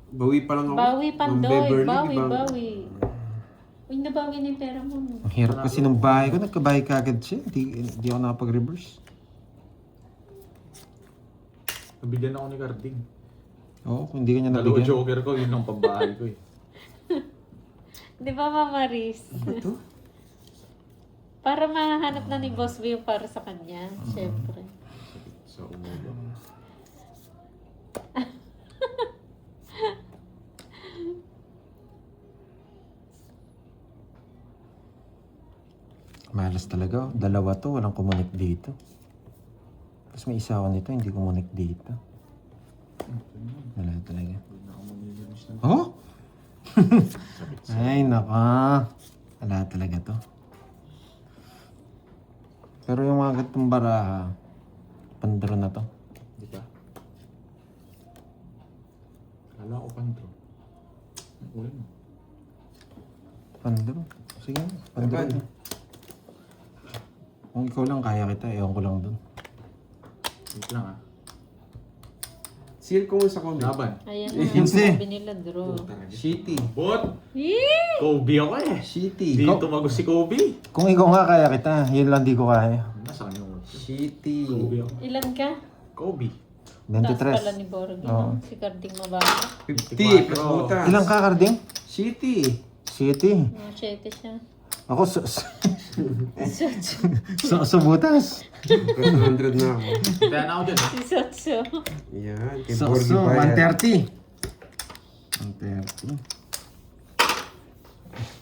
Bawi pa lang ako. Bawi, Ma'am Pandoy. Beverly, Bawi, ibang- bawi. Uy, nabawi na yung pera mo. No? Ang hirap kasi ng bahay ko. Nagkabahay ka agad siya. Hindi ako nakapag-reverse. Nabigyan ako ni Carding. Oo, kung hindi ka niya Dalawa nabigyan. joker ko, yun ang pambahay ko eh. Di ba, Mama Riz? Ito? Para mahanap na ni Boss B yung para sa kanya. Siyempre. Sa ulo. Malas talaga. Dalawa to, walang kumunik dito. Tapos may isa ako nito, hindi kumunik dito. Wala talaga. Oh? Ay, naka. Wala talaga to. Pero yung mga gatong baraha, pandaro na to. Di ba? Kala ko Pandro. Ang ulan mo. Pandaro. Sige, pandaro. Laban. Kung ikaw lang, kaya kita. Ewan ko lang dun. Wait lang ah. Seal ko sa comment. Laban. Ayan na. Hinsi. Sabi nila, draw. Shitty. Bot! Yee! Kobe ako eh. Shitty. Di tumagos si Kobe. Kung ikaw nga, kaya kita. Yun lang di ko kaya. Nasa kanya mo. Shitty. Kobe ako. Ilan ka? Kobe. Taas pala 23. ni Borgi. Oo. Si Carding mababa. 50 plus butas. Ilang ka, Carding? Shitty. City. Mga 7 siya. Ako, butas. 100 na ako. Kaya na ako dyan. Si Sotso. Yan, kay Borgie So, pa yan. 130. 130.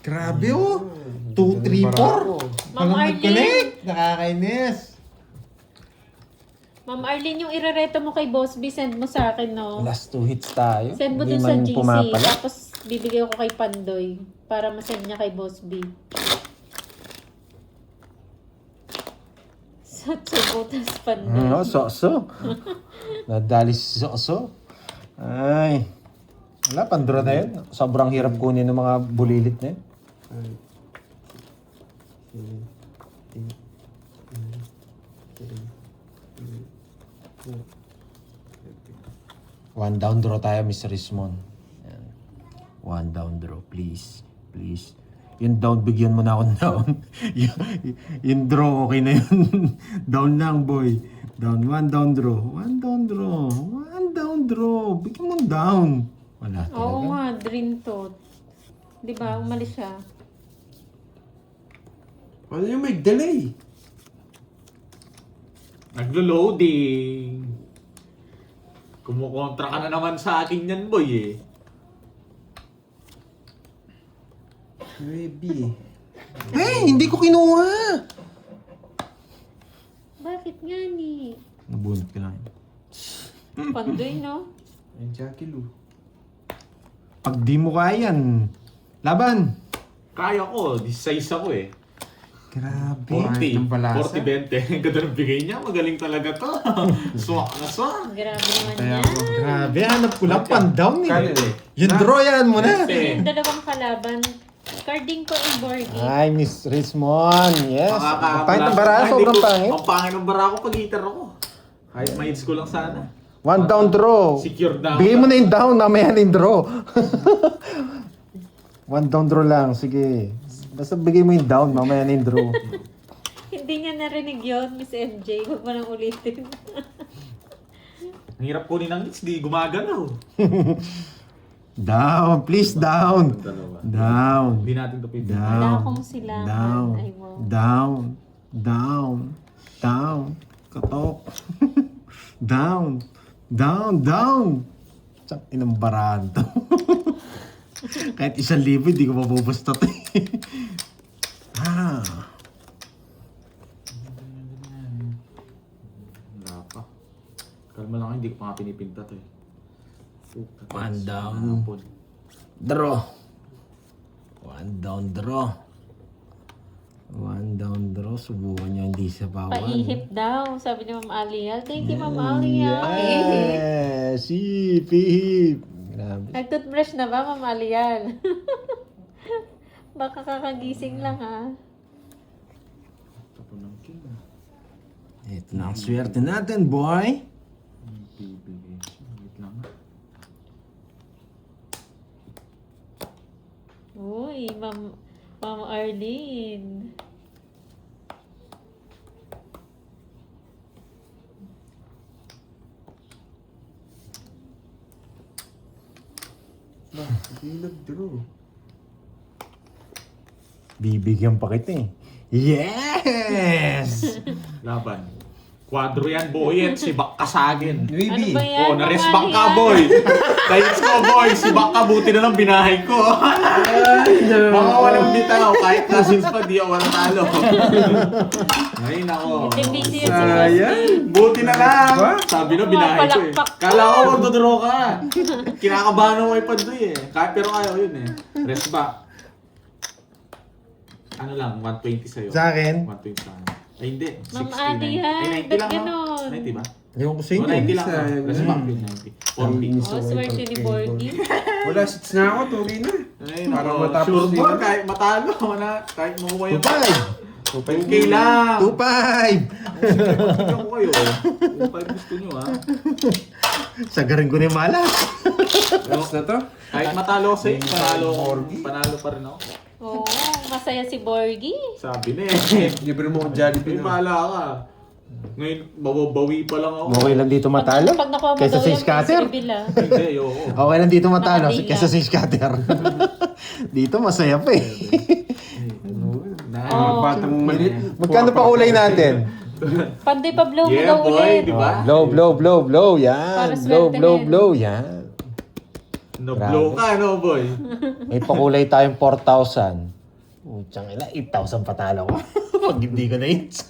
Grabe oh. 2, 3, 4. Ma'am Arlene. Nakakainis. Ma'am Arlene, yung irereto mo kay Boss B, send mo sa akin, no? Last 2 hits tayo. Send mo Hindi dun sa man GC. pumapala. Tapos bibigay ko kay Pandoy para masend niya kay Boss B. Sotso, butas, Pandoy. No, so. Nadali si so. Ay. Wala, pandro na yun. Sobrang hirap kunin ng mga bulilit na yun. 1 down draw tayo, Mr. Rismon. Yan. 1 down draw, please. Please. Yung down, bigyan mo na akong down. yung draw, okay na yun. Down lang, boy. Down, 1 down draw. 1 down draw. 1 down draw. Bigyan mo down. Wala talaga. Oo nga, dream to. Di ba, umalis siya. Ano yung may delay? Naglo-loading. Kumukontra ka na naman sa akin yan, boy eh. Maybe. Hindi ko kinuha. Bakit nga ni? Nabunot ka lang. Pandoy, no? Ay, Jackie Lou. Pag di mo kayan, laban. Kaya ko, this size ako eh. Grabe. 40 ng palasa. 40-20. Ganda ng bigay niya. Magaling talaga to. Swak na swak. Grabe naman Kaya yan. ako. Grabe, hanap ko lang pan-down Kaya eh. Yung draw yan mo na. Yung dalawang kalaban, carding ko and Borgie. Ay, Miss Rismon. Yes. Pangit ng bara, sobrang pangit. Ang pangit ng bara ko pag hitter ako. Kahit ma-hits ko lang sana. 1 down draw. Secure down. Bigay mo na yung down, mamaya na yung draw. 1 down draw lang, sige. Basta bigay mo yung down, mamaya na yung draw. Hindi niya narinig yun, Miss MJ. Huwag mo nang ulitin. Ang hirap kunin ng hits, di gumagalaw. Down, please down. Dalawa. Down. Hindi natin ito pwede. Down. Wala akong silangan. Down. Ay, wow. Down. Down. Down. Katok. Down. Down. Down. Tsak, inambarahan to. Kahit 1,000, hindi ko mabubustot eh. Wala pa. Kalma lang, hindi ko pa nga pinipinta to eh. 1 down. Draw. 1 down draw. 1 down draw. Subukan niya hindi sa bawal. Paihip daw, sabi ni Ma'am Alial. Thank you, Ma'am Alial. Paihip. Yes. Hip, hip. Grabe. Nag-toothbrush na ba, Ma'am Alial? Baka kakagising lang, ha? Tapo ng king. Ito na ang swerte natin, boy. Bibigay. Wait lang. Uy, Ma'am Arlene. Hindi nag-draw. Bibigyan pa kita eh. Yes! Laban. Quadro yan, boy. At si Bak kasagin. Ano Maybe. ba yan, Oh, Ma'am naresbak ka, Alial? boy. Thanks ko, boy. Si Bak ka, buti na lang binahay ko. Mga walang bitaw. Kahit cousins pa, di ako walang talo. Ngayon ako. Busy yun si Sayang. Buti na lang. Ba? Sabi na, binahay ko eh. Palakpak ko. Kala ko magdodraw ka. Kinakabahan ako kay Pandoy eh. Pero ayaw yun eh. Resback. Ano lang, 120 sa'yo. Sa akin? 120 sa akin. Ay hindi, 60, Ma'am 90. Adi, ha? Ay, 90 lang, Ba't no? ganon? 90 ba? Ewan ko sa O, inyo. 90 lang. Sayang. Resback yun, 90. 40. Oh, swerte ni Borgie. Wala, sits na ako. Tuloy na. Ay, Para nako. matapos Sure din. ball, kahit matalo. Kahit makuha yung 2-5. 2K lang. 2-5. Sige ko kayo. 2.5 gusto nyo ha. Sagarin ko na yung malas. Last na to. Kahit matalo ko sa'yo, panalo ko. Borgie. Panalo pa rin ako. Oo, masaya si Borgie. Sabi na eh. Libre mo ang Jollibee May na. bahala ka. Ngayon, mababawi pa lang ako. Okay lang dito matalo. Pag nakuha mo Kaysa daw sa yan, scatter. Miss Reveal, ah. Hindi, oo. Okay lang dito matalo Nakadila. kaysa sa scatter. Dito masaya pa eh. bata mong maliit. Magkano pa kulay natin? Pandoy pa blow mo Yeah, daw boy, ulit. di ba? Blow. Yan. Para Blow, swertehin. Yan. No-blow ka, no, boy? May pakulay tayong 4,000. Utsang ina, 8,000 patalo ko. Pag hindi ko na hits.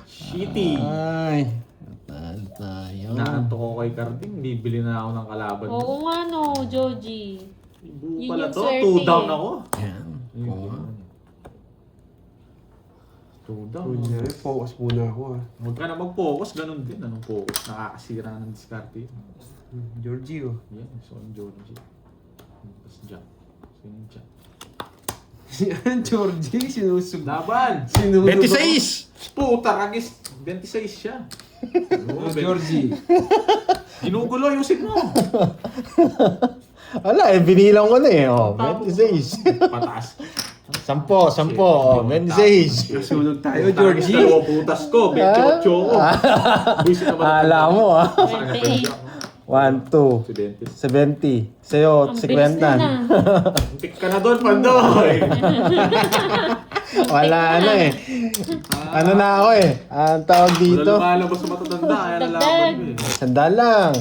Shitty. Ay. Natalo tayo. Nakanto ko kay Carding, bibili na ako ng kalaban. Oo nga no, Joji. Ibu Yun pala yung to, swerte 2 down eh. ako. Yan. Oo. 2 down. Kunyari, focus muna ako ah. Huwag ka na mag-focus, ganun din. Anong focus? Nakakasira ng diskarte yun. Giorgio. Yan, so ang Georgie. Tapos Jack. Sino yung Jack? Yan, Georgie. Sinusug. Laban! Sinusug. 26! Puta, ragis! 26 siya. Oh, Georgie. Ginugulo, ayusin mo! Wala eh, binilang ko na eh. Oh, Tapos, 26. Pataas. 10. Oh, 26. Nasunog tayo, Georgie! Georgie. Dalawa putas ko, 28 ko. Buisit naman. Alam mo ah. 28. 1, 2, 70. 70. Sa'yo, Ang bilis 50. na na. Tik ka na doon, Pandoy! Wala na eh. Ano na ako eh. Ang tawag Wala dito. lumalabas sa matatanda, kaya nalaman mo eh. Sandal lang.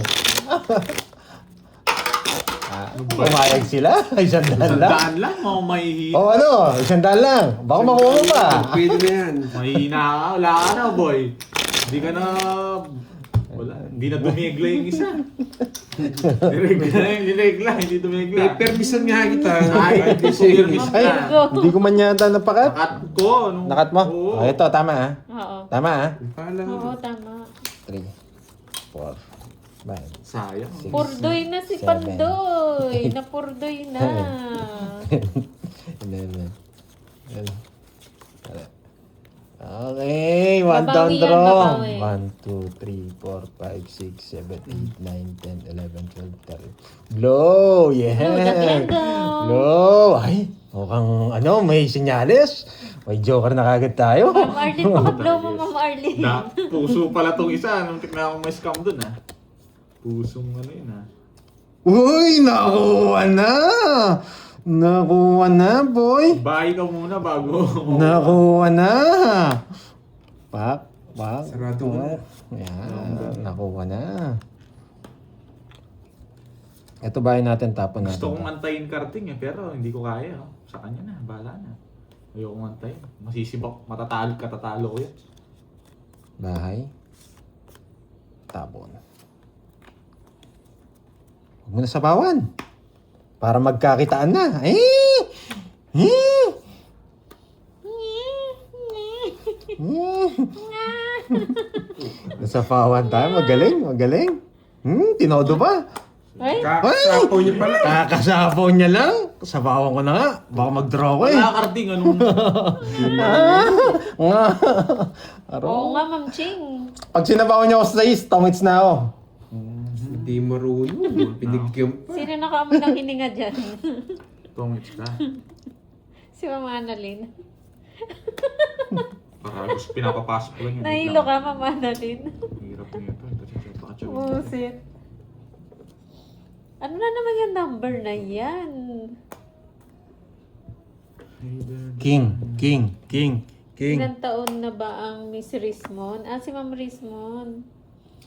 Pumayag sila. Sandal lang. Sandaan lang, mga mahihina. O ano, sandal lang. Baka makuha mo pa. Pwede na yan. Mahihina ka, wala ka na, boy. Hindi ka na... Wala, hindi na dumigla yung isa. Dinigla, hindi dumigla. Permisan nga kita. Ay, hindi pumirmis Ay, ka. hindi ko man yata napakat. Nakat ko. Nakat mo? Oo. Oh, ito, tama ah. Oo. Tama ah. Paalam. Oo, tama. 3, 4, 5. Sayang. Purdoy na si Seven. Pandoy. Napurdoy na. 11. Okay, one down Babawi yan, draw. babawi. 1, 2, 3, 4, 5, 6, 7, 8, 9, 10, 11, 12, 13. Blow! Yeah! Daglago. Blow! Ay, mukhang ano, may senyales. May joker na kagad tayo. Ma'am Arlene, pakablow mo, Ma'am Arlene. Puso pala tong isa. Nung tignan ko may scam dun ah. Pusong ano yun ah. Uy, nakuha na! Nakuha na, boy! Bahay ka muna bago. Nakuha na! Pak. Sarado mo na. Yan, nakuha na. Ito bahay natin, tapon natin. Gusto kong antayin karting eh, pero hindi ko kaya. Oh. Sa kanya na, bahala na. Ayokong antayin. Masisibak, katatalo ko yan. Bahay. Tapon. Huwag mo na sabawan. Para magkakitaan na. Nasapawan tayo. Magaling. Tinodo pa. Ay, Kakasapaw niyo pala. Kakasapaw niya lang. Sabawan ko na nga. Baka mag-draw ko eh. Wala karting, anong... Nga. oo nga, Ma'am Ching. Pag sinabawan niya ako sa is, tomits na ako. Hindi marunong. Pinigyan pa. Sino nakaamoy ng hininga dyan? Tongits ka. Si Ma'am Annalyn. Para gusto pinapapasok ko lang yun. Nahilo ka, Ma'am Annalyn. Hirap nito. Ito. Busit. Ano na naman yung number na yan? King. Ilang taon na ba ang Miss Rismon? Si Ma'am Rismon.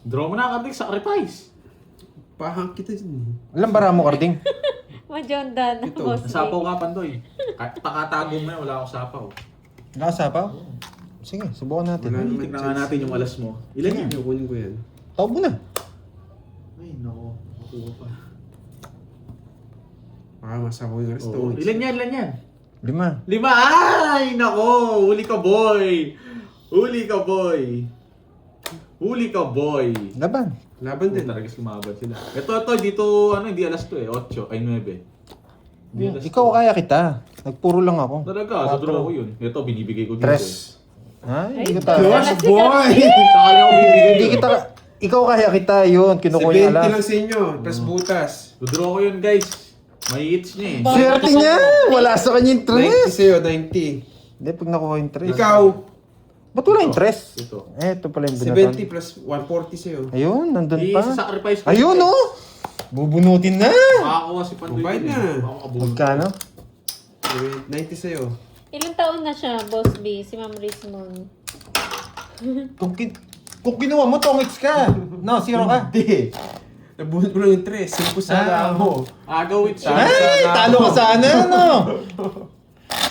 Draw mo na karting, sacrifice. Pahang kita dyan. Alam bara mo, Karding? Majonda na, Ito, boss. Nasapaw ka, Pandoy. Pakatago mo yan, wala akong sapaw. Nakasapaw? Sige, subukan natin. Wala naman Tignan nga natin yung alas mo. Ilan yan? Kunin ko yan. Tawag mo na. Ay, nako. Makuha pa. Baka masapaw yung rest. Oh, ilan yan? 5. 5! Ay, nako! Huli ka, boy! Huli ka, boy! Laban. Laban din. Talaga lumaban sila. Ito, dito, hindi alas to eh. 8, ay 9. Hindi alas Ikaw kaya kita. Nagpuro lang ako. Talaga, sa draw ko yun. Ito, binibigay ko dito. Tres. Ay, hindi kita. Gosh, boy! Sa kanya ko bibigay Hindi yun. kita. Ikaw kaya kita yun. Kinukuha niya 70 lang alas. sa inyo. Plus butas. Draw ko yun, guys. May hits niya eh. Swerte niya. Wala sa kanya yung 90 tres. sa'yo, 90. Hindi, pag nakuha yung tres. Ikaw, Ba't wala yung tres? Ito. Ito pala yung binatan. 70 plus 140 sa'yo. Ayun, nandun pa. I-sacrifice ko. Ayun, oh! Bubunutin na! Makakuha si Pandoy. Bubayad dun eh. na. Baka makabulot. Magkano? 90 sa'yo. Ilang taon na siya, Boss B, si Ma'am Rismon? Kung kinuha mo, tongits ka. No, zero ka. Hindi. Nabunod ko lang yung 3. 5 sa ako. Agawit siya. Ay, talo ka sana, no?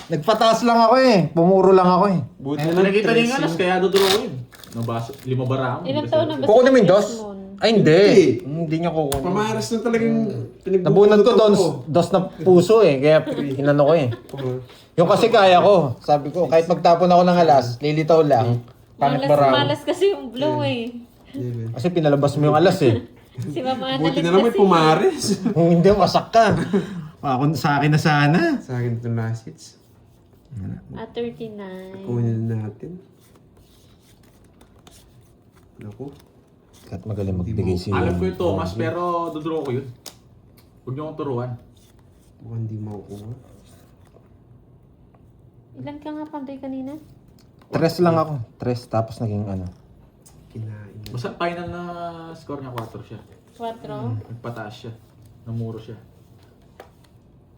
Nagpataas lang ako eh. Pumuro lang ako eh. Buti Ay, na lang nakita niya yung 3. alas, kaya dodrawin. Nabasa, 5 barang. Ilang taon na ba si Kukunin mo Ma'am yung dos? Rismon? Ay, hindi. Hindi niya kukunin. Pamaras na talagang Nabunod ko dos na puso eh. Kaya inano ko eh. Yung kasi kaya ko. Sabi ko, kahit magtapon ako ng alas, lilitaw lang. Pangit baraw. Malas kasi yung blow eh. Kasi pinalabas mo yung alas eh. Si Mama Buti Annalyn na lang may kasi. pumares. Kung hindi, wasak ka. Ako, sa akin na sana. Sa akin itong last hits. 39. Kunin na natin. Naku. Kahit magaling magbigay si Alam ko yung Thomas, pero dodraw ko yun. Huwag niyo akong turuan. Mukhang hindi makukuha. Ilan ka nga panday kanina? Tres lang ako. Tres, tapos naging ano. Kinain. Basta final na score niya 4 siya. 4? Nagpataas siya. Namuro siya.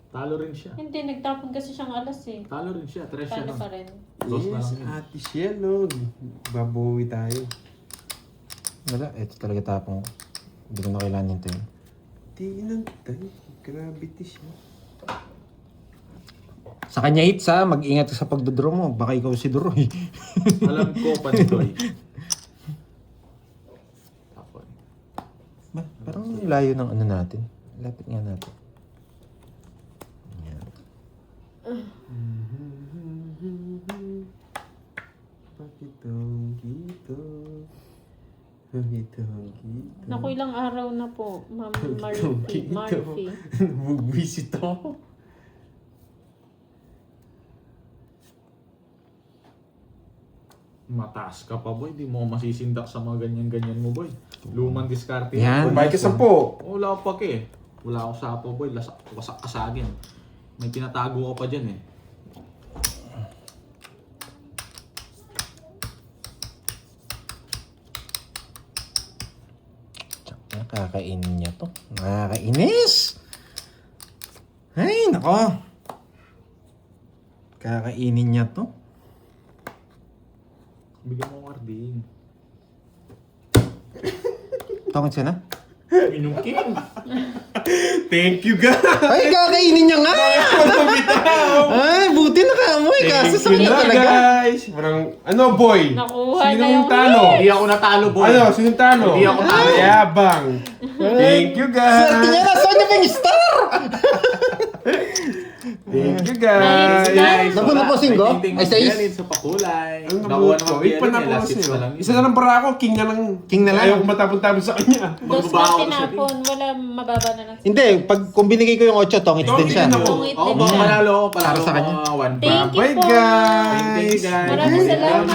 Talo rin siya. Hindi, nagtapon kasi siyang alas eh. Talo rin siya. 3 siya Paano nun. pa rin? Dos na Yes, lang yun. Ate Cielo. Babawi tayo. Wala, ito talaga tapong ko. Hindi ko na kailangan nito yun. Di inantay. Gravity siya. Sa kanya hits ha, mag-ingat ka sa pagdodraw mo. Baka ikaw si Duroy. Alam ko, Pandoy. Tapon. Ba, parang layo ng ano natin. Lapit nga natin. Yan. Pakitong gito. Pakitong gito. Naku, ilang araw na po, Ma'am Murphy. Murphy. Mag-visit ako. Mataas ka pa, boy. Di mo masisindak sa mga ganyan-ganyan mo, boy. Lumang diskarte. Yan. Kumbay ka 10. Wala pa ka eh. Wala ako sa apo, boy. Wasak ka sa akin. May tinatago ka pa dyan eh. Nakakainin niya to. Nakakainis! Ay, nako. Kakainin niya to. Bigyan mo Warding. Tongits ka na? Minungking. Thank you, guys! Ay, kakainin niya nga! Ay, buti nakaamoy. Kaso sa kanya talaga. guys! Parang, ano, boy? Nakuha na Sinong yung talo? Hindi ako natalo, boy. Ano, sinong talo? Hindi ako talo. Yabang. Thank you, Swerte niya guys! na! Saan niya pa yung star? Thank you, guys! Nice. Nabunod po, Singgo? Ay, sa is? Sa pakulay. Ano Nakuha naman ko? naman Wait pa Bielin na eh. po Last kasi. hits pa lang yun. Isa na lang para ako, king na lang. King na lang? Ayaw ko matapon-tapon sa kanya. Dos Magbabawa na ako sa tinapon, wala mababa na lang. Hindi, kung binigay ko yung 8, tongits din siya. Tongits din ako. Tungit Oo, din baka siya. panalo ako. Panalo Para sa kanya. mga 1 Thank you Bye, po. Thank you, guys! guys. Maraming salamat.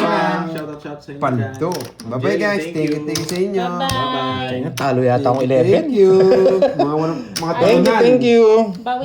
Shout out sa inyo. Paldo. guys. Bye-bye, guys. Thank you sa inyo. Bye-bye. Talo yata akong 11. Thank you. Mga Thank talunan. you. Bawin